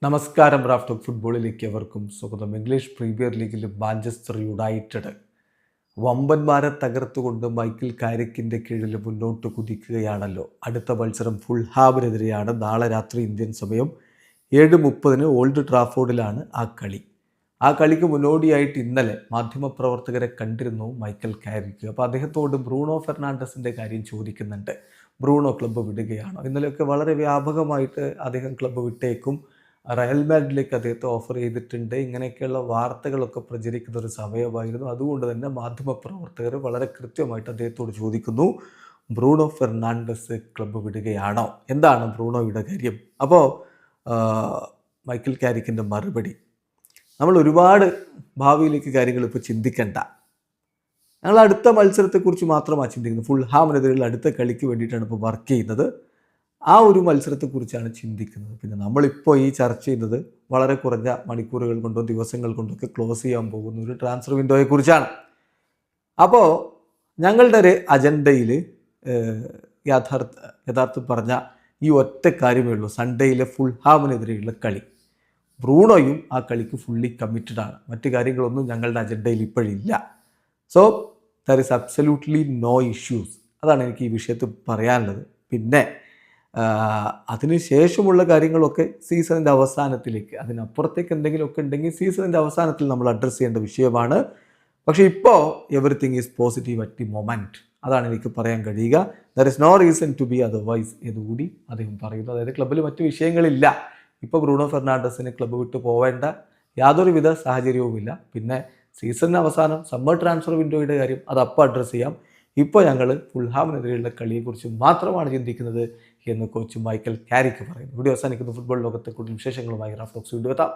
നമസ്കാരം. Raf talk ഫുട്ബോളിലേക്ക് അവർക്കും സ്വാഗതം. ഇംഗ്ലീഷ് പ്രീമിയർ ലീഗിൽ മാഞ്ചസ്റ്റർ യുണൈറ്റഡ് വമ്പന്മാരെ തകർത്തുകൊണ്ട് മൈക്കിൾ കാരിക്കിൻ്റെ കീഴിൽ മുന്നോട്ട് കുതിക്കുകയാണല്ലോ. അടുത്ത മത്സരം ഫുൾഹാമിനെതിരെയാണ്. നാളെ രാത്രി ഇന്ത്യൻ സമയം 7:30 ഓൾഡ് ട്രാഫോർഡിലാണ് ആ കളി. ആ കളിക്ക് മുന്നോടിയായിട്ട് ഇന്നലെ മാധ്യമപ്രവർത്തകരെ കണ്ടിരുന്നു മൈക്കൽ കാരിക്ക്. അപ്പോൾ അദ്ദേഹത്തോട് ബ്രൂണോ ഫെർണാണ്ടസിൻ്റെ കാര്യം ചോദിക്കുന്നുണ്ട്. ബ്രൂണോ ക്ലബ്ബ് വിടുകയാണോ? ഇന്നലെയൊക്കെ വളരെ വ്യാപകമായിട്ട് അദ്ദേഹം ക്ലബ്ബ് വിട്ടേക്കും, റയൽ മാഡ്രിഡിലേക്ക് അദ്ദേഹത്തെ ഓഫർ ചെയ്തിട്ടുണ്ട്, ഇങ്ങനെയൊക്കെയുള്ള വാർത്തകളൊക്കെ പ്രചരിക്കുന്ന ഒരു സമയമായിരുന്നു. അതുകൊണ്ട് തന്നെ മാധ്യമപ്രവർത്തകർ വളരെ കൃത്യമായിട്ട് അദ്ദേഹത്തോട് ചോദിക്കുന്നു, ബ്രൂണോ ഫെർണാണ്ടസ് ക്ലബ്ബ് വിടുകയാണോ? എന്താണ് ബ്രൂണോയുടെ കാര്യം? അപ്പോൾ മൈക്കിൾ കാരിക്കിൻ്റെ മറുപടി, നമ്മൾ ഒരുപാട് ഭാവിയിലേക്ക് കാര്യങ്ങൾ ഇപ്പോൾ ചിന്തിക്കേണ്ട, ഞങ്ങൾ അടുത്ത മത്സരത്തെക്കുറിച്ച് മാത്രമാണ് ചിന്തിക്കുന്നത്. ഫുൾഹാമിനെതിരെയുള്ള അടുത്ത കളിക്ക് വേണ്ടിയിട്ടാണ് ഇപ്പോൾ വർക്ക് ചെയ്യുന്നത്. ആ ഒരു മത്സരത്തെക്കുറിച്ചാണ് ചിന്തിക്കുന്നത്. പിന്നെ നമ്മളിപ്പോൾ ഈ ചർച്ച ചെയ്യുന്നത് വളരെ കുറഞ്ഞ മണിക്കൂറുകൾ കൊണ്ടോ ദിവസങ്ങൾ കൊണ്ടോ ഒക്കെ ക്ലോസ് ചെയ്യാൻ പോകുന്ന ഒരു ട്രാൻസ്ഫർ വിൻഡോയെക്കുറിച്ചാണ്. അപ്പോൾ ഞങ്ങളുടെ ഒരു അജണ്ടയിൽ യഥാർത്ഥം പറഞ്ഞ ഈ ഒറ്റ കാര്യമേ ഉള്ളൂ, സൺഡേയിലെ ഫുൾഹാമിനെതിരെയുള്ള കളി. ബ്രൂണോയും ആ കളിക്ക് ഫുള്ളി കമ്മിറ്റഡ് ആണ്. മറ്റു കാര്യങ്ങളൊന്നും ഞങ്ങളുടെ അജണ്ടയിൽ ഇപ്പോഴില്ല. So there is absolutely no issues. അതാണ് എനിക്ക് ഈ വിഷയത്തിൽ പറയാനുള്ളത്. പിന്നെ അതിനുശേഷമുള്ള കാര്യങ്ങളൊക്കെ സീസണിൻ്റെ അവസാനത്തിലേക്ക്, അതിനപ്പുറത്തേക്ക് എന്തെങ്കിലുമൊക്കെ ഉണ്ടെങ്കിൽ സീസണിൻ്റെ അവസാനത്തിൽ നമ്മൾ അഡ്രസ്സ് ചെയ്യേണ്ട വിഷയമാണ്. പക്ഷേ ഇപ്പോൾ everything is positive at the moment. അതാണ് എനിക്ക് പറയാൻ കഴിയുക. There is no reason to be otherwise എന്നുകൂടി അദ്ദേഹം പറയുന്നു. അതായത് ക്ലബ്ബിൽ മറ്റു വിഷയങ്ങളില്ല. ഇപ്പോൾ ബ്രൂണോ ഫെർണാണ്ടസിന് ക്ലബ്ബ് വിട്ട് പോവേണ്ട യാതൊരുവിധ സാഹചര്യവുമില്ല. പിന്നെ സീസണിന് അവസാനം സമ്മർ ട്രാൻസ്ഫർ വിൻഡോയുടെ കാര്യം അത് അപ്പോൾ അഡ്രസ്സ് ചെയ്യാം. ഇപ്പോൾ ഞങ്ങൾ ഫുൾഹാമിനെതിരെയുള്ള കളിയെക്കുറിച്ച് മാത്രമാണ് ചിന്തിക്കുന്നത് എന്ന് കോച്ച് മൈക്കൽ കാരിക്ക് പറയുന്നു. വീഡിയോ അവസാനിക്കുന്ന ഫുട്ബോൾ ലോകത്തെ കൂടുതൽ വിശേഷങ്ങളുമായി റാഫ് ടോക്സ് വീണ്ടും എത്താം.